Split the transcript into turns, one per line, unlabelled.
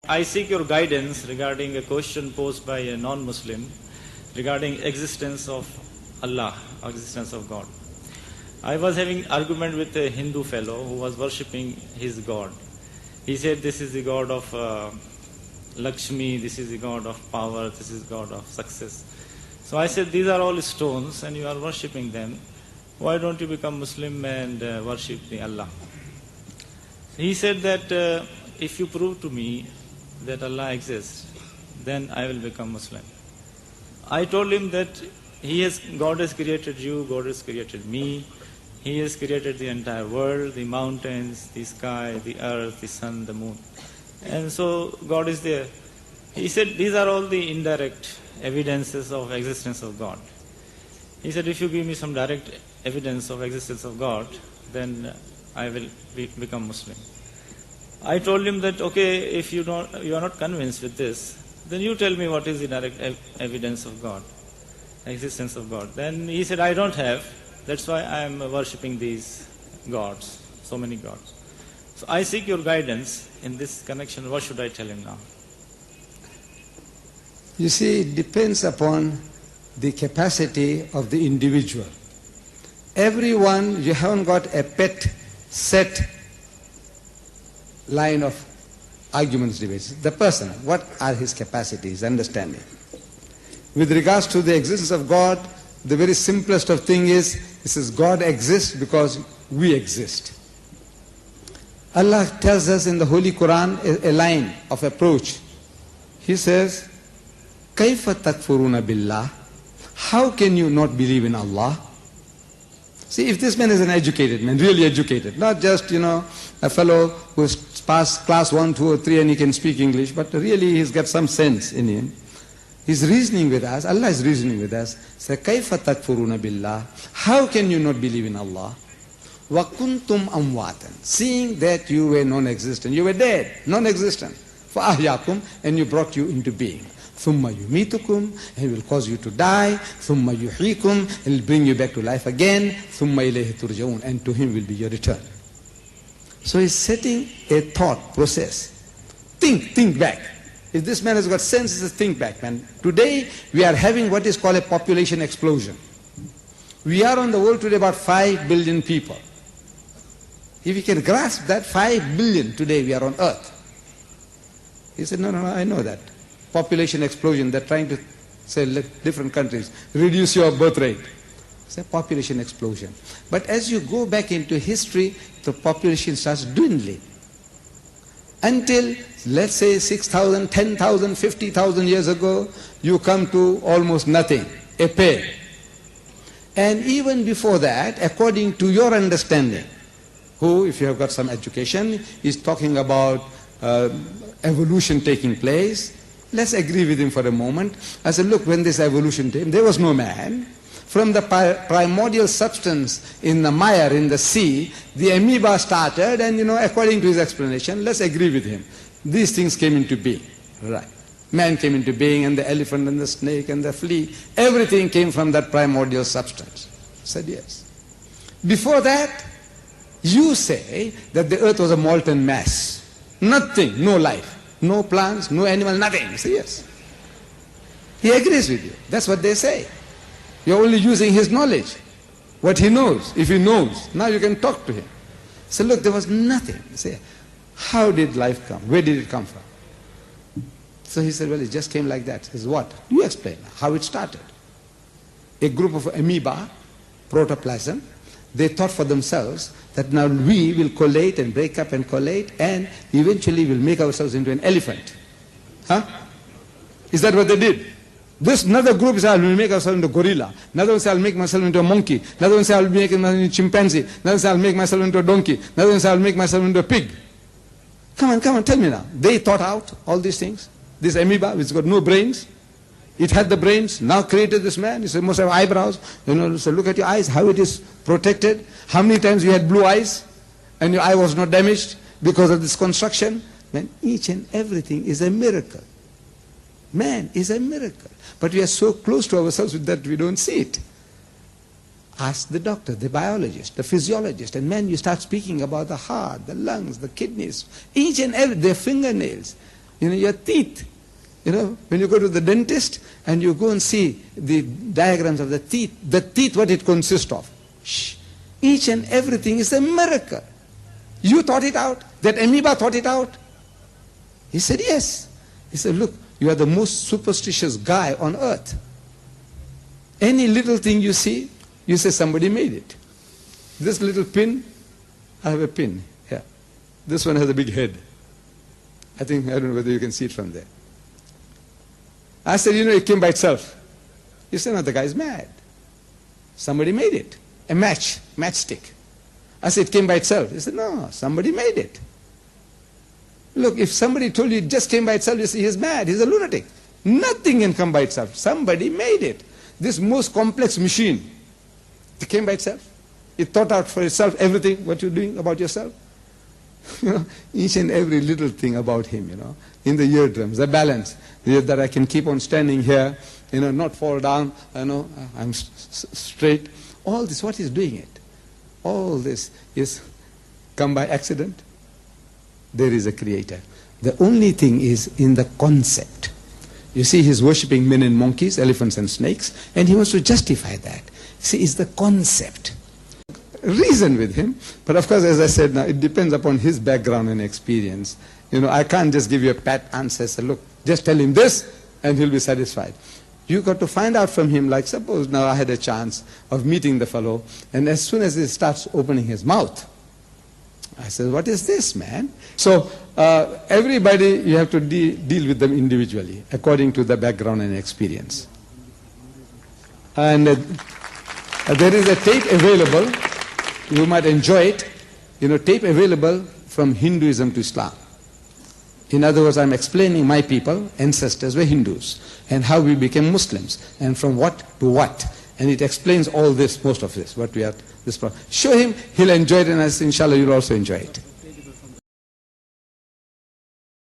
I seek your guidance regarding a question posed by a non-Muslim regarding existence of Allah, existence of God. I was having argument with a Hindu fellow who was worshipping his God. He said this is the God of Lakshmi, this is the God of power, this is God of success. So I said these are all stones and you are worshipping them. Why don't you become Muslim and worship the Allah? He said that if you prove to me that Allah exists, then I will become Muslim. I told him that God has created you, God has created me, He has created the entire world, the mountains, the sky, the earth, the sun, the moon. And so God is there. He said these are all the indirect evidences of existence of God. He said if you give me some direct evidence of existence of God, then I will become Muslim. I told him that okay, if you are not convinced with this, then you tell me what is the direct evidence of God, existence of God. Then he said I don't have, that's why I am worshipping these gods, so many gods. So I seek your guidance in this connection. What should I tell him now?
You see, it depends upon the capacity of the individual. Everyone, you haven't got a pet set line of arguments, debates. The person, what are his capacities, understanding? With regards to the existence of God, the very simplest of thing is, it says God exists because we exist. Allah tells us in the Holy Quran a line of approach. He says, كَيْفَ تَكْفُرُونَ بِاللَّهِ? How can you not believe in Allah? See, if this man is an educated man, really educated, not just, a fellow who has passed class 1, 2 or 3 and he can speak English, but really he's got some sense in him. He's reasoning with us, Allah is reasoning with us. Say, كَيْفَ تَكْفُرُونَ بِاللَّهِ? How can you not believe in Allah? وَكُنْتُمْ أَمْوَاتًا. Seeing that you were non-existent, you were dead, non-existent. فَأَحْيَاكُمْ, and you brought you into being. ثُمَّ يُمِيتُكُمْ, and He will cause you to die. ثُمَّ يُحْيِيكُمْ, and He will bring you back to life again. ثُمَّ إِلَيْهِ تُرْجَعُونَ, and to Him will be your return. So he's setting a thought process. Think back. If this man has got sense, he says think back, man. Today we are having what is called a population explosion. We are on the world today about 5 billion people. If you can grasp that 5 billion today we are on earth. He said, no, I know that. Population explosion, they're trying to say, let different countries reduce your birth rate. It's a population explosion. But as you go back into history, the population starts dwindling. Until, let's say, 6,000, 10,000, 50,000 years ago, you come to almost nothing, a pair. And even before that, according to your understanding, who, if you have got some education, is talking about evolution taking place. Let's agree with him for a moment. I said, look, when this evolution came, there was no man. From the primordial substance in the mire, in the sea, the amoeba started, and according to his explanation, let's agree with him. These things came into being. Right. Man came into being, and the elephant and the snake and the flea, everything came from that primordial substance. I said, yes. Before that, you say that the earth was a molten mass. Nothing, no life. No plants, no animal, nothing. I say, yes. He agrees with you. That's what they say. You're only using his knowledge, what he knows. If he knows, now you can talk to him. So look, there was nothing. You say, how did life come? Where did it come from? So he said, well, it just came like that. He says, what? You explain how it started. A group of amoeba, protoplasm, they thought for themselves that now we will collate and break up and collate and eventually will make ourselves into an elephant. Huh? Is that what they did? This another group said, I will make myself into a gorilla. Another one said, I'll make myself into a monkey. Another one said, I'll make myself into a chimpanzee. Another one said, I'll make myself into a donkey. Another one said, I'll make myself into a pig. Come on, tell me now. They thought out all these things. This amoeba, which got no brains, it had the brains, now created this man. He said, must have eyebrows. So look at your eyes, how it is protected. How many times you had blue eyes and your eye was not damaged because of this construction. Man, each and everything is a miracle. Man is a miracle. But we are so close to ourselves that we don't see it. Ask the doctor, the biologist, the physiologist, and man, you start speaking about the heart, the lungs, the kidneys, each and every, their fingernails. Your teeth. When you go to the dentist and you go and see the diagrams of the teeth, what it consists of. Each and everything is a miracle. You thought it out? That amoeba thought it out? He said, yes. He said, look, you are the most superstitious guy on earth. Any little thing you see, you say somebody made it. This little pin, I have a pin here. This one has a big head. I don't know whether you can see it from there. I said, it came by itself. He said, no, the guy's mad. Somebody made it. A matchstick. I said, it came by itself. He said, no, somebody made it. Look, if somebody told you it just came by itself, you say, he's mad, he's a lunatic. Nothing can come by itself. Somebody made it. This most complex machine, it came by itself. It thought out for itself everything, what you're doing about yourself. Each and every little thing about him, in the eardrums, the balance, that I can keep on standing here, not fall down, I'm straight. All this, what is doing it? All this is come by accident. There is a creator. The only thing is in the concept. You see, he's worshipping men and monkeys, elephants and snakes, and he wants to justify that. See, it's the concept. Reason with him, but of course, as I said now, it depends upon his background and experience. I can't just give you a pat answer, say, look, just tell him this, and he'll be satisfied. You got to find out from him, like suppose now I had a chance of meeting the fellow, and as soon as he starts opening his mouth, I said, what is this, man? So everybody, you have to deal with them individually, according to the background and experience. And there is a tape available, you might enjoy it, tape available from Hinduism to Islam. In other words, I'm explaining my people, ancestors were Hindus, and how we became Muslims, and from what to what. And it explains all this, most of this, what we are, this problem. Show him, he'll enjoy it, and I say, inshallah, you'll also enjoy it.